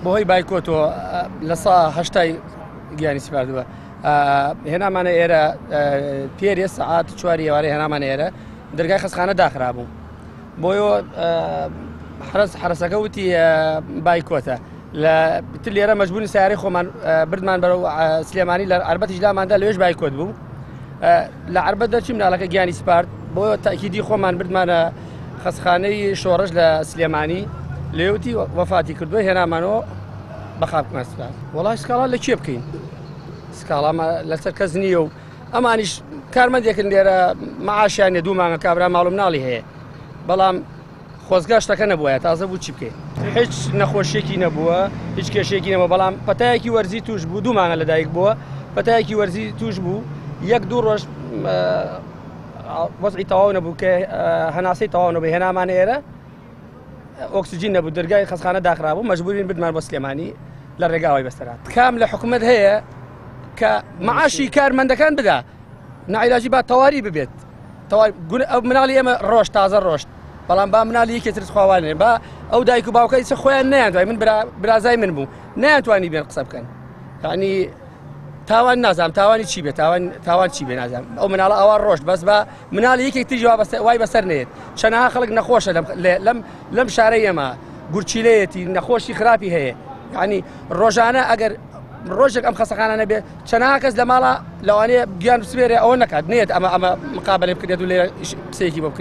بۆهۆی بایکۆتەوە لە سا هەشتای گیانی سپاردووە هێنامانە ئێرە پێرێ سەعات 4 ئێوارەی هێنامانە ئێرە دەرگای خەستخانە داخرابوو بۆیەوە حرەسەکە وتی بایکۆتە لە لێرە مەجبوری سیارەی خۆمان بردمان بەرەو سلێمانی لە عربەتی لاماندا لەوێش بایکۆت بوو لە عربەت دەرچی مناڵەکە گیانی سپارد بۆ تاکیدی خۆمان بردمانە خەستخانەی شۆڕش لە سلێمانی لێوتی وەفاتی کردووە هێنامانەوە بەخاپمان سپارد وەڵای سکاڵا لە کێ بکەین سکاڵا لەسەر کەس نییە و ئەمانیش کارمەندێکن لێرە مەعاشیانە 2 مانگە کابرا ماڵ و مناڵی هەیە بەڵام خۆزگا شتەکە نەبووە تازە بوو چی بکەین هیچ نەخۆشیێکی نەبووە هیچ کێشێکی نەبووە بەڵام پەتایەکی وەرزی توش بوو 2 مانگە لەدایک بووە پەتایەکی وەرزی توش بوو 1-2 ڕۆژ وەزعی تەواو نەبوو کە هەناسەی تەواو نەبوو هێنامان ئێرە ئۆکسجین نەبوو دەرگای خەستخانە داخرابوو مەجبورین بردمان بۆ سلێمانی لە ڕێگاوای بەستەرات کام لە حکومەت هەیە کە مەعاشی کارمەندەکان بدا نەعیلاجی با تەواوی ببێت ئەو مناڵی ئێمە ڕۆژ تازە ڕۆشت بەڵام با مناڵی یەکێتر خواوانێ با ئەو دایک و باوکەی چ خۆیان نەیانتوانی من برازای من بوو نەیانتوانی بێن قسە بکەن یعنی تاوان نازانم تاوانی چی بێت تاوان چی بێ نازانم ئەو مناڵە ئەوە ڕۆژت بەس بە مناڵی یەکێکتری وای بەسەر نێت چەنەها خەڵک نەخۆشە لەم شارەی ئێمە گورچیلەیەتی نەخۆشی خراپی هەیە یعنی ڕۆژانە ئەگەر ڕۆژێک ئەم خەستەخانە نەبێت چەنەها کەس لە ماڵە لەوانەیە گیان بسپێرێ ئەوە نەکات نێت ئەمە مقابلەی بکرێت و لێ قسەیەکی بۆ بکرێت